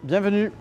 Bienvenue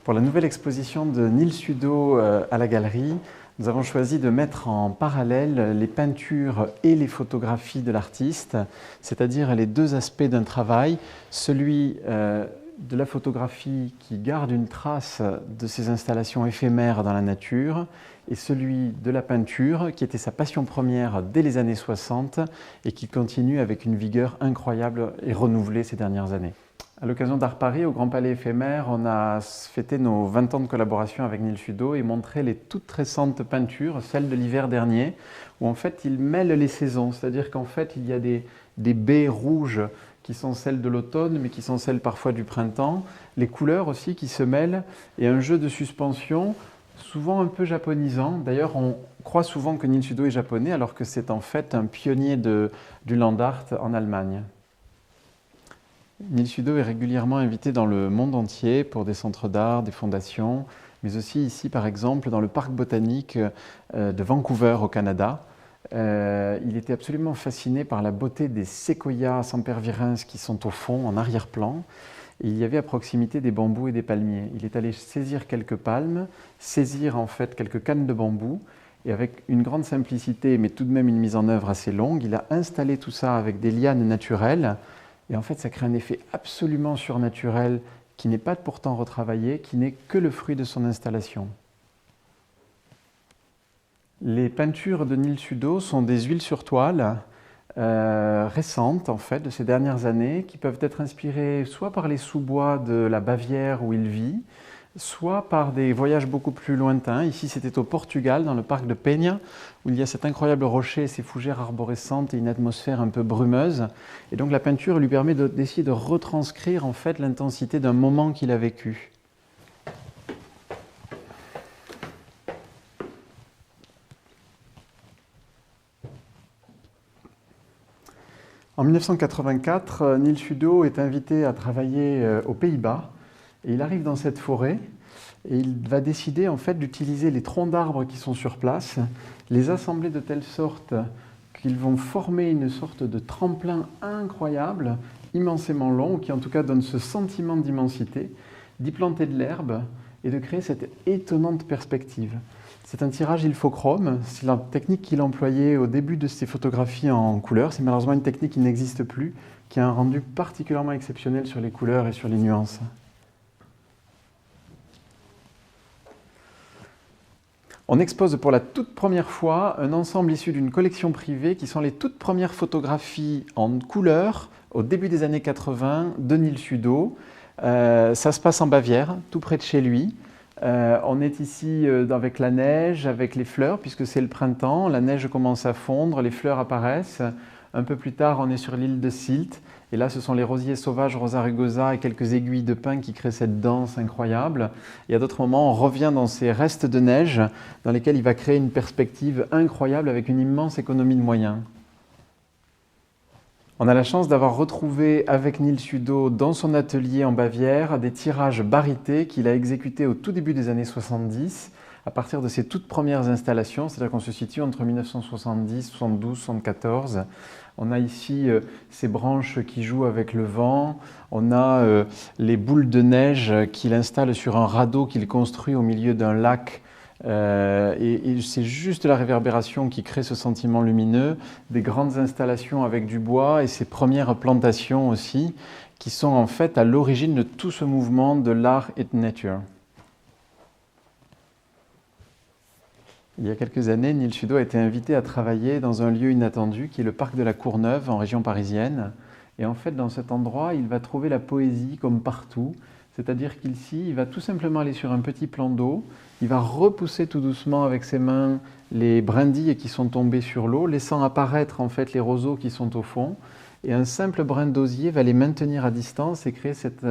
pour la nouvelle exposition de Nils Sudo à la galerie. Nous avons choisi de mettre en parallèle les peintures et les photographies de l'artiste, c'est-à-dire les deux aspects d'un travail, celui de la photographie qui garde une trace de ses installations éphémères dans la nature et celui de la peinture qui était sa passion première dès les années 60 et qui continue avec une vigueur incroyable et renouvelée ces dernières années. À l'occasion d'Art Paris, au Grand Palais éphémère, on a fêté nos 20 ans de collaboration avec Nils Sudo et montré les toutes récentes peintures, celles de l'hiver dernier, où en fait il mêle les saisons, c'est-à-dire qu'en fait il y a des baies rouges qui sont celles de l'automne, mais qui sont celles parfois du printemps, les couleurs aussi qui se mêlent, et un jeu de suspension souvent un peu japonisant. D'ailleurs, on croit souvent que Nils Sudo est japonais, alors que c'est en fait un pionnier du land art en Allemagne. Nils Sudo est régulièrement invité dans le monde entier pour des centres d'art, des fondations, mais aussi ici par exemple dans le parc botanique de Vancouver au Canada. Il était absolument fasciné par la beauté des séquoias sempervirens qui sont au fond, en arrière-plan. Et il y avait à proximité des bambous et des palmiers. Il est allé saisir quelques palmes, saisir en fait quelques cannes de bambou, et avec une grande simplicité, mais tout de même une mise en œuvre assez longue, il a installé tout ça avec des lianes naturelles. Et en fait, ça crée un effet absolument surnaturel qui n'est pas pourtant retravaillé, qui n'est que le fruit de son installation. Les peintures de Nils Sudo sont des huiles sur toile récentes, en fait, de ces dernières années, qui peuvent être inspirées soit par les sous-bois de la Bavière où il vit, soit par des voyages beaucoup plus lointains. Ici, c'était au Portugal, dans le parc de Penha, où il y a cet incroyable rocher, ces fougères arborescentes et une atmosphère un peu brumeuse. Et donc la peinture lui permet d'essayer de retranscrire en fait l'intensité d'un moment qu'il a vécu. En 1984, Nils Sudo est invité à travailler aux Pays-Bas et il arrive dans cette forêt et il va décider en fait d'utiliser les troncs d'arbres qui sont sur place, les assembler de telle sorte qu'ils vont former une sorte de tremplin incroyable, immensément long, qui en tout cas donne ce sentiment d'immensité, d'y planter de l'herbe et de créer cette étonnante perspective. C'est un tirage ilfochrome, c'est la technique qu'il employait au début de ses photographies en couleur. C'est malheureusement une technique qui n'existe plus, qui a un rendu particulièrement exceptionnel sur les couleurs et sur les nuances. On expose pour la toute première fois un ensemble issu d'une collection privée qui sont les toutes premières photographies en couleur au début des années 80 de Nils Sudo. Ça se passe en Bavière, tout près de chez lui. On est ici avec la neige, avec les fleurs, puisque c'est le printemps, la neige commence à fondre, les fleurs apparaissent. Un peu plus tard, on est sur l'île de Sylt, et là ce sont les rosiers sauvages Rosa rugosa et quelques aiguilles de pin qui créent cette danse incroyable. Et à d'autres moments, on revient dans ces restes de neige, dans lesquels il va créer une perspective incroyable avec une immense économie de moyens. On a la chance d'avoir retrouvé avec Nils Sudo dans son atelier en Bavière des tirages Barité qu'il a exécutés au tout début des années 70 à partir de ses toutes premières installations, c'est-à-dire qu'on se situe entre 1970, 72, 74. On a ici ces branches qui jouent avec le vent, on a les boules de neige qu'il installe sur un radeau qu'il construit au milieu d'un lac. Et c'est juste la réverbération qui crée ce sentiment lumineux, des grandes installations avec du bois et ces premières plantations aussi, qui sont en fait à l'origine de tout ce mouvement de l'art et de nature. Il y a quelques années, Nils Sudo a été invité à travailler dans un lieu inattendu qui est le parc de la Courneuve en région parisienne. Et en fait, dans cet endroit, il va trouver la poésie comme partout. C'est-à-dire qu'ici, il va tout simplement aller sur un petit plan d'eau, il va repousser tout doucement avec ses mains les brindilles qui sont tombées sur l'eau, laissant apparaître en fait les roseaux qui sont au fond. Et un simple brin d'osier va les maintenir à distance et créer cette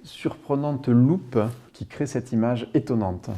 surprenante loupe qui crée cette image étonnante.